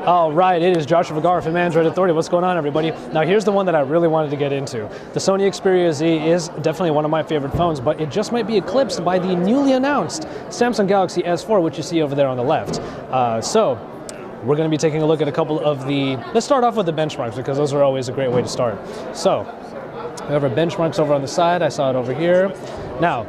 All right, it is Joshua Vergara from Android Authority. What's going on, everybody? Now, here's the one that I really wanted to get into. The Sony Xperia Z is definitely one of my favorite phones, but it just might be eclipsed by the newly announced Samsung Galaxy S4, which you see over there on the left. So we're going to be taking a look at a couple of the... Let's start off with the benchmarks, because those are always a great way to start. So we have our benchmarks over on the side. I saw it over here. Now,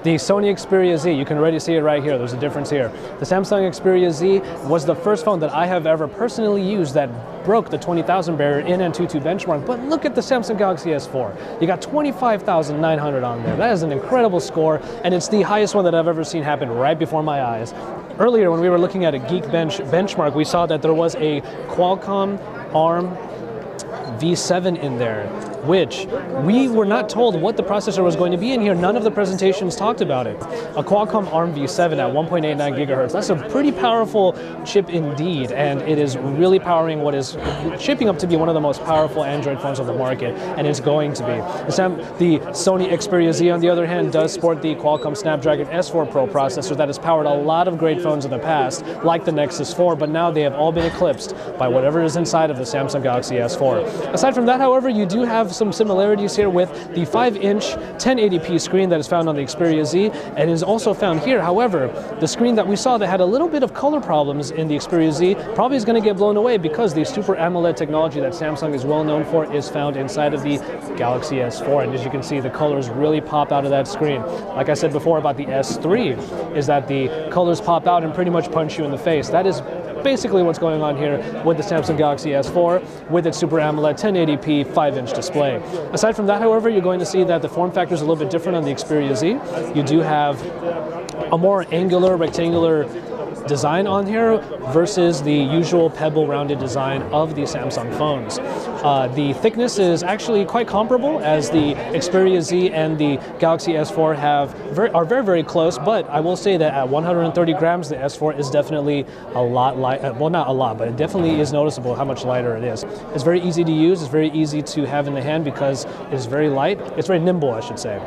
the Sony Xperia Z, you can already see it right here. There's a difference here. The Samsung Xperia Z was the first phone that I have ever personally used that broke the 20,000 barrier in Antutu benchmark. But look at the Samsung Galaxy S4. You got 25,900 on there. That is an incredible score, and it's the highest one that I've ever seen happen right before my eyes. Earlier, when we were looking at a Geekbench benchmark, we saw that there was a Qualcomm ARM V7 in there, which we were not told what the processor was going to be in here. None of the presentations talked about it. A Qualcomm ARM V7 at 1.89 gigahertz. That's a pretty powerful chip indeed, and it is really powering what is shaping up to be one of the most powerful Android phones on the market, and it's going to be. The Sony Xperia Z, on the other hand, does sport the Qualcomm Snapdragon S4 Pro processor that has powered a lot of great phones in the past, like the Nexus 4, but now they have all been eclipsed by whatever is inside of the Samsung Galaxy S4. Aside from that, however, you do have some similarities here with the 5-inch 1080p screen that is found on the Xperia Z and is also found here. However, the screen that we saw that had a little bit of color problems in the Xperia Z probably is going to get blown away because the Super AMOLED technology that Samsung is well known for is found inside of the Galaxy S4. And as you can see, the colors really pop out of that screen. Like I said before about the S3, is that the colors pop out and pretty much punch you in the face. That is basically what's going on here with the Samsung Galaxy S4 with its Super AMOLED 1080p 5-inch display. Aside from that, however, you're going to see that the form factor is a little bit different on the Xperia Z. You do have a more angular, rectangular design on here versus the usual pebble rounded design of the Samsung phones. The thickness is actually quite comparable, as the Xperia Z and the Galaxy S4 are very, very close, but I will say that at 130 grams, the S4 is definitely a lot light. Well, not a lot, but it definitely is noticeable how much lighter it is. It's very easy to use. It's very easy to have in the hand because it's very light. It's very nimble, I should say.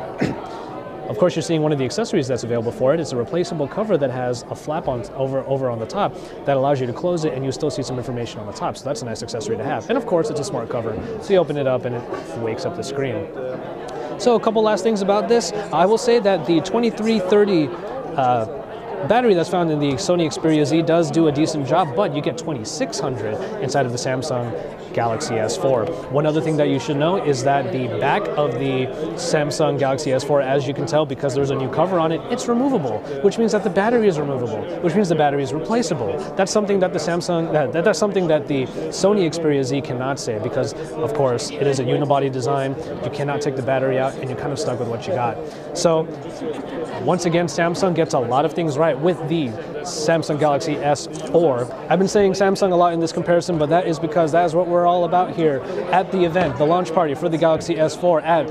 Of course, you're seeing one of the accessories that's available for it. It's a replaceable cover that has a flap over on the top that allows you to close it, and you still see some information on the top. So that's a nice accessory to have. And of course, it's a smart cover. So you open it up and it wakes up the screen. So a couple last things about this. I will say that the 2330 battery that's found in the Sony Xperia Z does do a decent job, but you get 2600 inside of the Samsung Galaxy S4. One other thing that you should know is that the back of the Samsung Galaxy S4, as you can tell, because there's a new cover on it, it's removable, which means that the battery is removable, which means the battery is replaceable. That's something that the that's something that the Sony Xperia Z cannot say, because of course it is a unibody design. You cannot take the battery out, and you're kind of stuck with what you got. So once again, Samsung gets a lot of things right with the Samsung Galaxy S4. I've been saying Samsung a lot in this comparison, but that is because that is what we're all about here at the event, the launch party for the Galaxy S4 at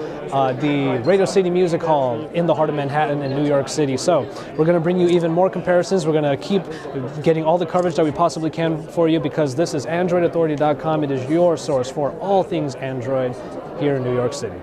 the Radio City Music Hall in the heart of Manhattan in New York City. So we're going to bring you even more comparisons. We're going to keep getting all the coverage that we possibly can for you, because this is AndroidAuthority.com. It is your source for all things Android here in New York City.